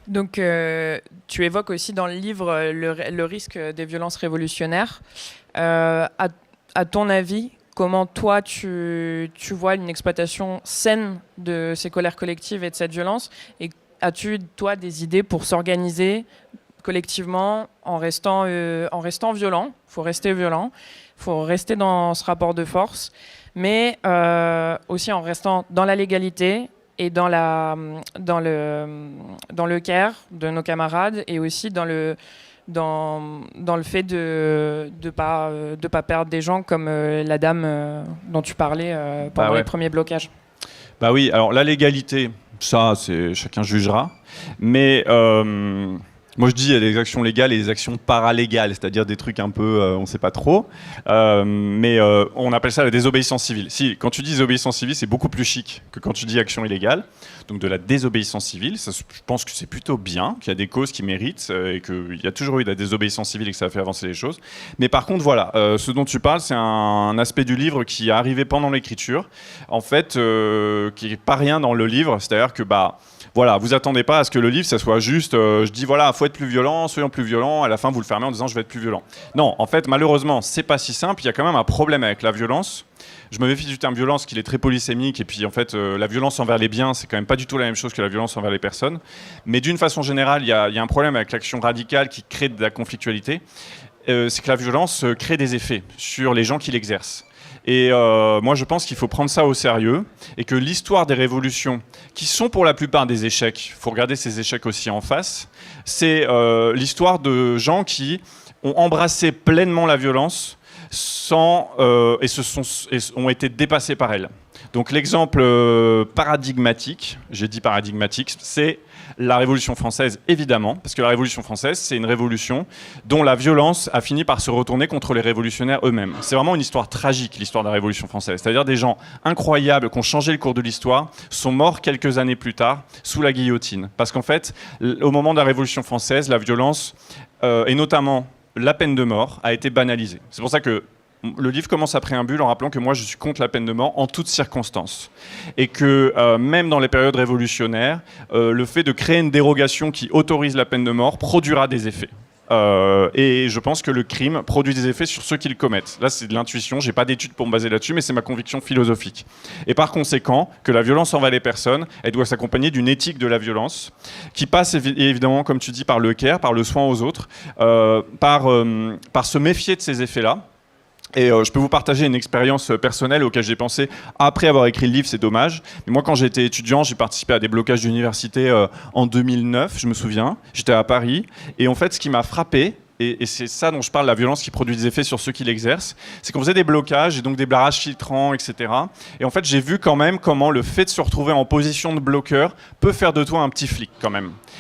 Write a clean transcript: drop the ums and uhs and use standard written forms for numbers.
Donc, tu évoques aussi dans le livre le risque des violences révolutionnaires. Euh, à, à ton avis, comment toi tu vois une exploitation saine de ces colères collectives et de cette violence? Et as-tu, toi, des idées pour s'organiser collectivement en restant violent? Il faut rester violent, il faut rester dans ce rapport de force, mais aussi en restant dans la légalité et dans le care de nos camarades et aussi dans le fait de pas perdre des gens comme la dame dont tu parlais Bah pendant les ouais. premiers blocages. Bah oui, alors la légalité, ça, c'est chacun jugera. Mais moi, je dis il y a des actions légales et des actions paralégales, c'est-à-dire des trucs un peu, on ne sait pas trop. Mais on appelle ça la désobéissance civile. Si, quand tu dis désobéissance civile, c'est beaucoup plus chic que quand tu dis action illégale. Donc de la désobéissance civile, ça, je pense que c'est plutôt bien, qu'il y a des causes qui méritent et qu'il y a toujours eu de la désobéissance civile et que ça a fait avancer les choses. Mais par contre, voilà, ce dont tu parles, c'est un aspect du livre qui est arrivé pendant l'écriture, en fait, qui n'est pas rien dans le livre, c'est-à-dire que bah voilà, vous attendez pas à ce que le livre, ça soit juste, je dis voilà, faut être plus violent, soyons plus violents, à la fin vous le fermez en disant je vais être plus violent. Non, en fait, malheureusement, c'est pas si simple, il y a quand même un problème avec la violence. Je me méfie du terme violence, qu'il est très polysémique, et puis en fait, la violence envers les biens, c'est quand même pas du tout la même chose que la violence envers les personnes. Mais d'une façon générale, il y a un problème avec l'action radicale qui crée de la conflictualité. C'est que la violence crée des effets sur les gens qui l'exercent. Et moi, je pense qu'il faut prendre ça au sérieux et que l'histoire des révolutions, qui sont pour la plupart des échecs, il faut regarder ces échecs aussi en face, c'est l'histoire de gens qui ont embrassé pleinement la violence sans, et ont été dépassés par elle. Donc l'exemple paradigmatique, j'ai dit paradigmatique, c'est la Révolution française, évidemment, parce que la Révolution française, c'est une révolution dont la violence a fini par se retourner contre les révolutionnaires eux-mêmes. C'est vraiment une histoire tragique, l'histoire de la Révolution française. C'est-à-dire des gens incroyables qui ont changé le cours de l'histoire sont morts quelques années plus tard sous la guillotine. Parce qu'en fait, au moment de la Révolution française, la violence, et notamment la peine de mort, a été banalisée. C'est pour ça que le livre commence à préambule en rappelant que moi je suis contre la peine de mort en toutes circonstances et que même dans les périodes révolutionnaires, le fait de créer une dérogation qui autorise la peine de mort produira des effets. Et je pense que le crime produit des effets sur ceux qui le commettent. Là, c'est de l'intuition, j'ai pas d'études pour me baser là-dessus, mais c'est ma conviction philosophique. Et par conséquent, que la violence envers les personnes, elle doit s'accompagner d'une éthique de la violence, qui passe évidemment, comme tu dis, par le care, par le soin aux autres, par se méfier de ces effets-là. Et je peux vous partager une expérience personnelle auquel j'ai pensé après avoir écrit le livre, c'est dommage. Mais moi, quand j'étais étudiant, j'ai participé à des blocages d'université en 2009, je me souviens. J'étais à Paris. Et en fait, ce qui m'a frappé, et c'est ça dont je parle, la violence qui produit des effets sur ceux qui l'exercent, c'est qu'on faisait des blocages et donc des barrages filtrants, etc. Et en fait, j'ai vu quand même comment le fait de se retrouver en position de bloqueur peut faire de toi un petit flic quand même.